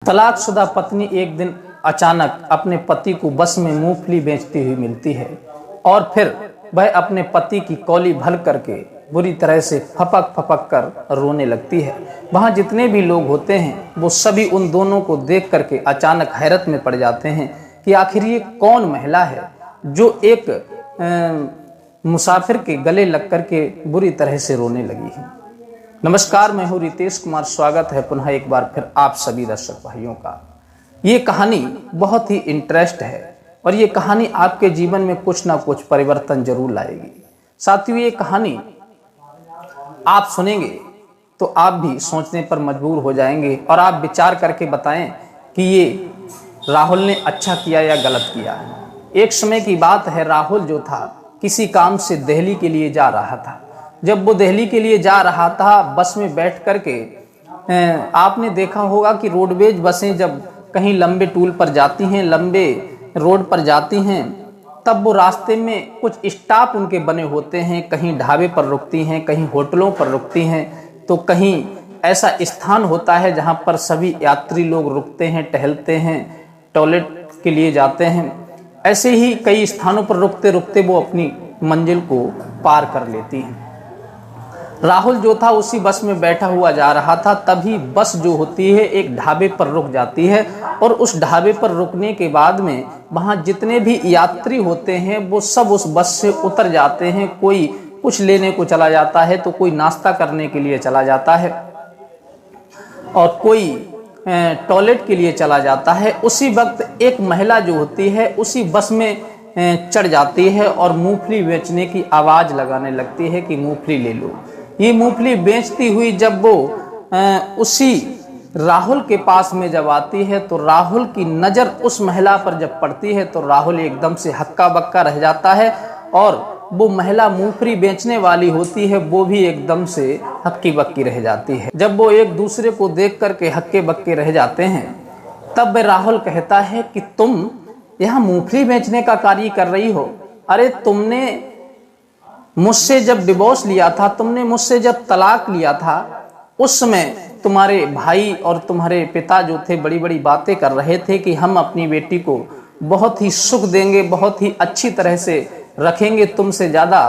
तलाकशुदा पत्नी एक दिन अचानक अपने पति को बस में मूंगफली बेचती हुई मिलती है और फिर वह अपने पति की कौली भर करके बुरी तरह से फपक फपक कर रोने लगती है। वहाँ जितने भी लोग होते हैं वो सभी उन दोनों को देख करके अचानक हैरत में पड़ जाते हैं कि आखिर ये कौन महिला है जो एक मुसाफिर के गले लग करके बुरी तरह से रोने लगी है। नमस्कार, मैं हूँ रितेश कुमार। स्वागत है पुनः एक बार फिर आप सभी दर्शक भाइयों का। ये कहानी बहुत ही इंटरेस्ट है और ये कहानी आपके जीवन में कुछ ना कुछ परिवर्तन जरूर लाएगी। साथियों, ये कहानी आप सुनेंगे तो आप भी सोचने पर मजबूर हो जाएंगे और आप विचार करके बताएं कि ये राहुल ने अच्छा किया या गलत किया। एक समय की बात है, राहुल जो था किसी काम से दिल्ली के लिए जा रहा था। जब वो दिल्ली के लिए जा रहा था, बस में बैठ करके आपने देखा होगा कि रोडवेज बसें जब कहीं लंबे टूल पर जाती हैं, लंबे रोड पर जाती हैं, तब वो रास्ते में कुछ स्टॉप उनके बने होते हैं। कहीं ढाबे पर रुकती हैं, कहीं होटलों पर रुकती हैं, तो कहीं ऐसा स्थान होता है जहां पर सभी यात्री लोग रुकते हैं, टहलते हैं, टॉयलेट के लिए जाते हैं। ऐसे ही कई स्थानों पर रुकते रुकते वो अपनी मंजिल को पार कर लेती हैं। राहुल जो था उसी बस में बैठा हुआ जा रहा था, तभी बस जो होती है एक ढाबे पर रुक जाती है और उस ढाबे पर रुकने के बाद में वहाँ जितने भी यात्री होते हैं वो सब उस बस से उतर जाते हैं। कोई कुछ लेने को चला जाता है, तो कोई नाश्ता करने के लिए चला जाता है और कोई टॉयलेट के लिए चला जाता है। उसी वक्त एक महिला जो होती है उसी बस में चढ़ जाती है और मूंगफली बेचने की आवाज़ लगाने लगती है कि मूंगफली ले लो। ये मूंगफली बेचती हुई जब वो उसी राहुल के पास में जब आती है तो राहुल की नज़र उस महिला पर जब पड़ती है तो राहुल एकदम से हक्का बक्का रह जाता है और वो महिला मूंगफली बेचने वाली होती है वो भी एकदम से हक्की बक्की रह जाती है। जब वो एक दूसरे को देख करके हक्के बक्के रह जाते हैं तब राहुल कहता है कि तुम यहाँ मूंगफली बेचने का कार्य कर रही हो। अरे तुमने मुझसे जब डिवोर्स लिया था, तुमने मुझसे जब तलाक लिया था, उस समय तुम्हारे भाई और तुम्हारे पिता जो थे बड़ी बड़ी बातें कर रहे थे कि हम अपनी बेटी को बहुत ही सुख देंगे, बहुत ही अच्छी तरह से रखेंगे, तुमसे ज़्यादा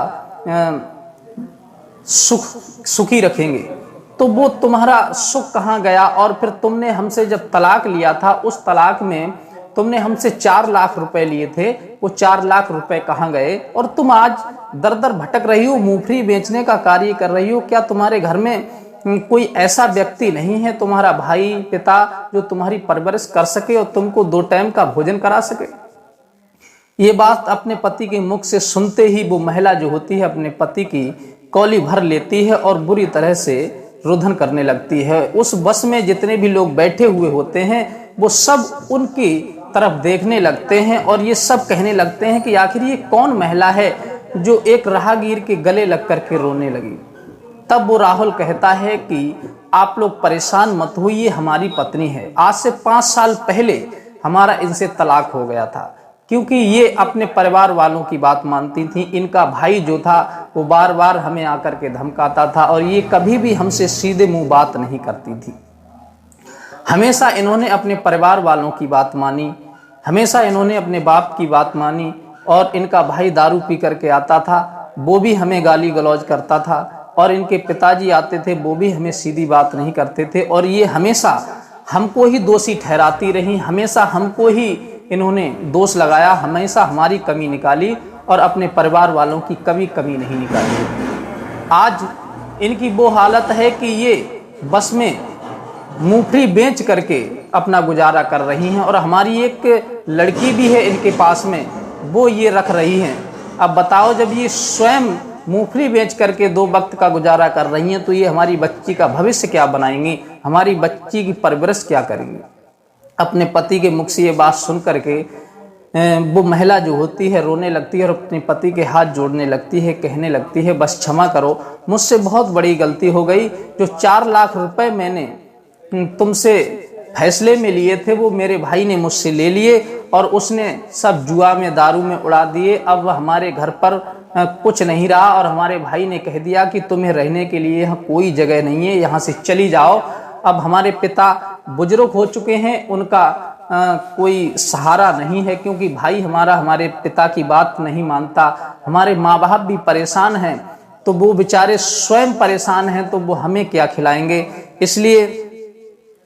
सुखी रखेंगे। तो वो तुम्हारा सुख कहाँ गया? और फिर तुमने हमसे जब तलाक लिया था, उस तलाक में तुमने हमसे 4 लाख रुपए लिए थे, वो 4 लाख रुपए कहाँ गए? और तुम आज दर दर भटक रही हो, मूंगफली बेचने का कार्य कर रही हो। क्या तुम्हारे घर में कोई ऐसा व्यक्ति नहीं है, तुम्हारा भाई पिता, जो तुम्हारी परवरिश कर सके और तुमको 2 टाइम का भोजन करा सके? ये बात अपने पति के मुख से सुनते ही वो महिला जो होती है अपने पति की कौली भर लेती है और बुरी तरह से रुदन करने लगती है। उस बस में जितने भी लोग बैठे हुए होते हैं वो सब उनकी तरफ देखने लगते हैं और ये सब कहने लगते हैं कि आखिर ये कौन महिला है जो एक राहगीर के गले लग करके रोने लगी। तब वो राहुल कहता है कि आप लोग परेशान मत होइए, ये हमारी पत्नी है। आज से 5 साल पहले हमारा इनसे तलाक हो गया था क्योंकि ये अपने परिवार वालों की बात मानती थी। इनका भाई जो था वो बार बार हमें आकर के धमकाता था और ये कभी भी हमसे सीधे मुंह बात नहीं करती थी। हमेशा इन्होंने अपने परिवार वालों की बात मानी, हमेशा इन्होंने अपने बाप की बात मानी और इनका भाई दारू पी करके आता था, वो भी हमें गाली गलौज करता था और इनके पिताजी आते थे, वो भी हमें सीधी बात नहीं करते थे और ये हमेशा हमको ही दोषी ठहराती रही। हमेशा हमको ही इन्होंने दोष लगाया, हमेशा हमारी कमी निकाली और अपने परिवार वालों की कभी कमी नहीं निकाली। आज इनकी वो हालत है कि ये बस में मूंगफली बेच करके अपना गुजारा कर रही हैं और हमारी एक लड़की भी है इनके पास में, वो ये रख रही हैं। अब बताओ, जब ये स्वयं मूंगफली बेच करके 2 वक्त का गुजारा कर रही हैं तो ये हमारी बच्ची का भविष्य क्या बनाएंगी, हमारी बच्ची की परवरिश क्या करेंगी? अपने पति के मुख से ये बात सुन करके वो महिला जो होती है रोने लगती है और अपने पति के हाथ जोड़ने लगती है, कहने लगती है बस क्षमा करो, मुझसे बहुत बड़ी गलती हो गई। जो 4 लाख रुपए मैंने तुमसे फैसले में लिए थे वो मेरे भाई ने मुझसे ले लिए और उसने सब जुआ में, दारू में उड़ा दिए। अब हमारे घर पर कुछ नहीं रहा और हमारे भाई ने कह दिया कि तुम्हें रहने के लिए यहाँ कोई जगह नहीं है, यहाँ से चली जाओ। अब हमारे पिता बुजुर्ग हो चुके हैं, उनका कोई सहारा नहीं है, क्योंकि भाई हमारा हमारे पिता की बात नहीं मानता, हमारे माँ बाप भी परेशान हैं, तो वो बेचारे स्वयं परेशान हैं, तो वो हमें क्या खिलाएंगे। इसलिए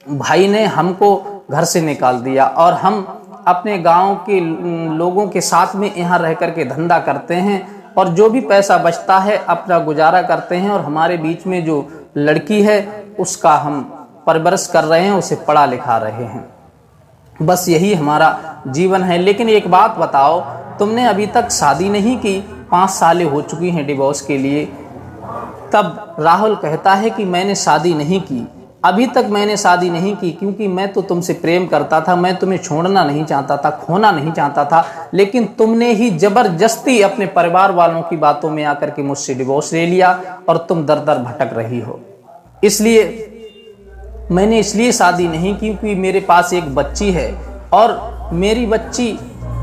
भाई ने हमको घर से निकाल दिया और हम अपने गांव के लोगों के साथ में यहाँ रह कर के धंधा करते हैं और जो भी पैसा बचता है अपना गुजारा करते हैं। और हमारे बीच में जो लड़की है उसका हम परवरिश कर रहे हैं, उसे पढ़ा लिखा रहे हैं। बस यही हमारा जीवन है। लेकिन एक बात बताओ, तुमने अभी तक शादी नहीं की, 5 सालें हो चुकी हैं डिवोर्स के लिए। तब राहुल कहता है कि मैंने शादी नहीं की, अभी तक मैंने शादी नहीं की, क्योंकि मैं तो तुमसे प्रेम करता था, मैं तुम्हें छोड़ना नहीं चाहता था, खोना नहीं चाहता था। लेकिन तुमने ही जबरदस्ती अपने परिवार वालों की बातों में आकर के मुझसे डिवोर्स ले लिया और तुम दर दर भटक रही हो। इसलिए मैंने इसलिए शादी नहीं की क्योंकि मेरे पास एक बच्ची है और मेरी बच्ची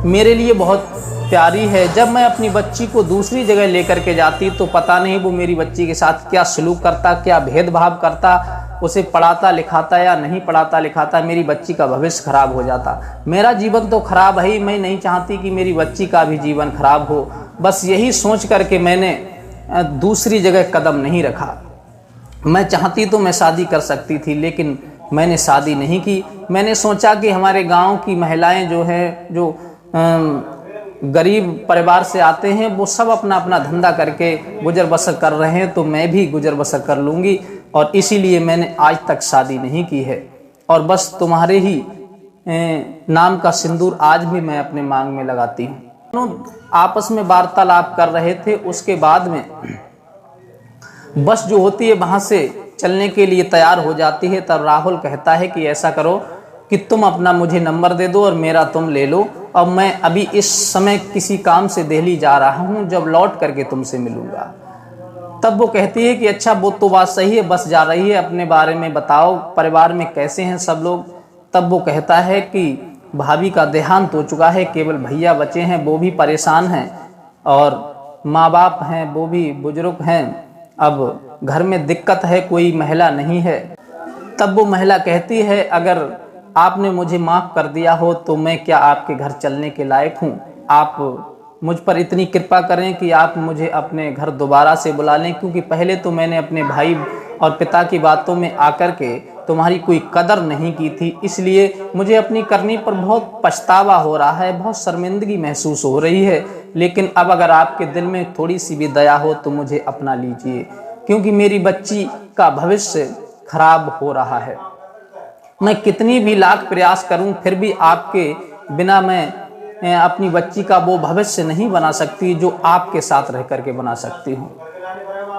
मेरे लिए बहुत प्यारी है। जब मैं अपनी बच्ची को दूसरी जगह लेकर के जाती तो पता नहीं वो मेरी बच्ची के साथ क्या सलूक करता, क्या भेदभाव करता, उसे पढ़ाता लिखाता या नहीं पढ़ाता लिखाता, मेरी बच्ची का भविष्य खराब हो जाता। मेरा जीवन तो खराब है ही, मैं नहीं चाहती कि मेरी बच्ची का भी जीवन खराब हो। बस यही सोच करके मैंने दूसरी जगह कदम नहीं रखा। मैं चाहती तो मैं शादी कर सकती थी, लेकिन मैंने शादी नहीं की। मैंने सोचा कि हमारे गांव की महिलाएं जो हैं, जो गरीब परिवार से आते हैं, वो सब अपना अपना धंधा करके गुजर बसर कर रहे हैं, तो मैं भी गुजर बसर कर लूँगी। और इसीलिए मैंने आज तक शादी नहीं की है। और बस तुम्हारे ही नाम का सिंदूर आज भी मैं अपने मांग में लगाती हूँ। दोनों आपस में वार्तालाप कर रहे थे। उसके बाद में बस जो होती है वहाँ से चलने के लिए तैयार हो जाती है। तब राहुल कहता है कि ऐसा करो कि तुम अपना मुझे नंबर दे दो और मेरा तुम ले लो, और मैं अभी इस समय किसी काम से दिल्ली जा रहा हूँ, जब लौट करके तुमसे मिलूंगा। तब वो कहती है कि अच्छा, वो तो बात सही है, बस जा रही है, अपने बारे में बताओ, परिवार में कैसे हैं सब लोग। तब वो कहता है कि भाभी का देहांत हो चुका है, केवल भैया बचे हैं, वो भी परेशान हैं, और माँ बाप हैं वो भी बुजुर्ग हैं। अब घर में दिक्कत है, कोई महिला नहीं है। तब वो महिला कहती है, अगर आपने मुझे माफ़ कर दिया हो तो मैं क्या आपके घर चलने के लायक हूँ? आप मुझ पर इतनी कृपा करें कि आप मुझे अपने घर दोबारा से बुला लें, क्योंकि पहले तो मैंने अपने भाई और पिता की बातों में आकर के तुम्हारी कोई कदर नहीं की थी, इसलिए मुझे अपनी करनी पर बहुत पछतावा हो रहा है, बहुत शर्मिंदगी महसूस हो रही है। लेकिन अब अगर आपके दिल में थोड़ी सी भी दया हो तो मुझे अपना लीजिए, क्योंकि मेरी बच्ची का भविष्य खराब हो रहा है। मैं कितनी भी लाख प्रयास करूं फिर भी आपके बिना मैं अपनी बच्ची का वो भविष्य नहीं बना सकती जो आपके साथ रह करके बना सकती हूँ।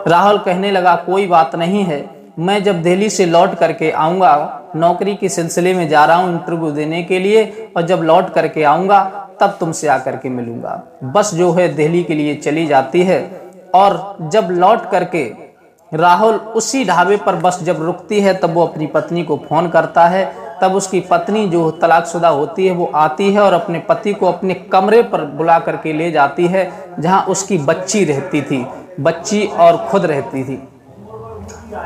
राहुल कहने लगा, कोई बात नहीं है, मैं जब दिल्ली से लौट करके आऊँगा, नौकरी के सिलसिले में जा रहा हूँ इंटरव्यू देने के लिए, और जब लौट करके आऊँगा तब तुमसे आकर के मिलूँगा। बस जो है दिल्ली के लिए चली जाती है। और जब लौट करके राहुल उसी ढाबे पर बस जब रुकती है, तब वो अपनी पत्नी को फ़ोन करता है। तब उसकी पत्नी जो तलाकशुदा होती है वो आती है और अपने पति को अपने कमरे पर बुला करके ले जाती है, जहाँ उसकी बच्ची रहती थी, बच्ची और खुद रहती थी।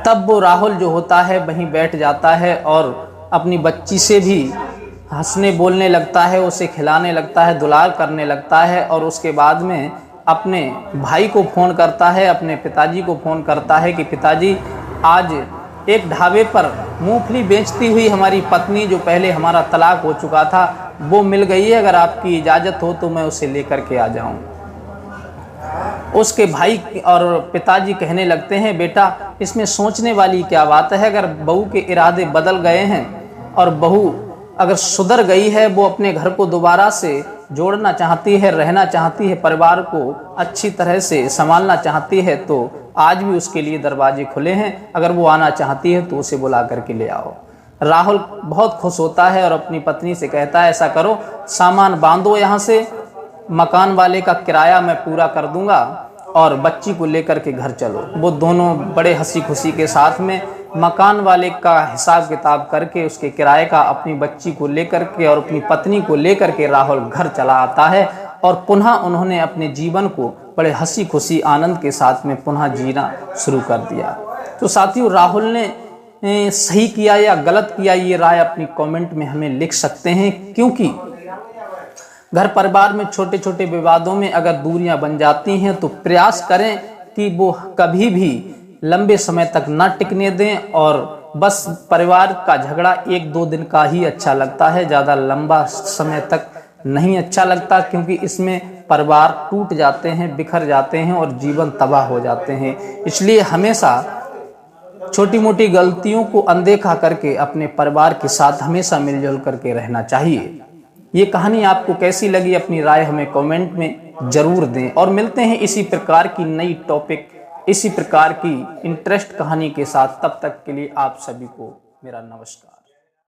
तब वो राहुल जो होता है वहीं बैठ जाता है और अपनी बच्ची से भी हंसने बोलने लगता है, उसे खिलाने लगता है, दुलार करने लगता है। और उसके बाद में अपने भाई को फ़ोन करता है, अपने पिताजी को फ़ोन करता है कि पिताजी, आज एक ढाबे पर मूंगफली बेचती हुई हमारी पत्नी, जो पहले हमारा तलाक हो चुका था, वो मिल गई है, अगर आपकी इजाज़त हो तो मैं उसे लेकर के आ जाऊं। उसके भाई और पिताजी कहने लगते हैं, बेटा इसमें सोचने वाली क्या बात है, अगर बहू के इरादे बदल गए हैं और बहू अगर सुधर गई है, वो अपने घर को दोबारा से जोड़ना चाहती है, रहना चाहती है, परिवार को अच्छी तरह से संभालना चाहती है, तो आज भी उसके लिए दरवाजे खुले हैं, अगर वो आना चाहती है तो उसे बुला करके ले आओ। राहुल बहुत खुश होता है और अपनी पत्नी से कहता है, ऐसा करो, सामान बांधो, यहाँ से मकान वाले का किराया मैं पूरा कर दूंगा और बच्ची को लेकर के घर चलो। वो दोनों बड़े हंसी खुशी के साथ में मकान वाले का हिसाब किताब करके, उसके किराए का, अपनी बच्ची को लेकर के और अपनी पत्नी को लेकर के राहुल घर चला आता है। और पुनः उन्होंने अपने जीवन को बड़े हंसी खुशी आनंद के साथ में पुनः जीना शुरू कर दिया। तो साथियों, राहुल ने सही किया या गलत किया, ये राय अपनी कमेंट में हमें लिख सकते हैं। क्योंकि घर परिवार में छोटे छोटे विवादों में अगर दूरियां बन जाती हैं तो प्रयास करें कि वो कभी भी लंबे समय तक ना टिकने दें, और बस परिवार का झगड़ा 1-2 दिन का ही अच्छा लगता है, ज़्यादा लंबा समय तक नहीं अच्छा लगता, क्योंकि इसमें परिवार टूट जाते हैं, बिखर जाते हैं और जीवन तबाह हो जाते हैं। इसलिए हमेशा छोटी मोटी गलतियों को अनदेखा करके अपने परिवार के साथ हमेशा मिलजुल करके रहना चाहिए। ये कहानी आपको कैसी लगी, अपनी राय हमें कमेंट में जरूर दें, और मिलते हैं इसी प्रकार की नई टॉपिक, इसी प्रकार की इंटरेस्ट कहानी के साथ। तब तक के लिए आप सभी को मेरा नमस्कार।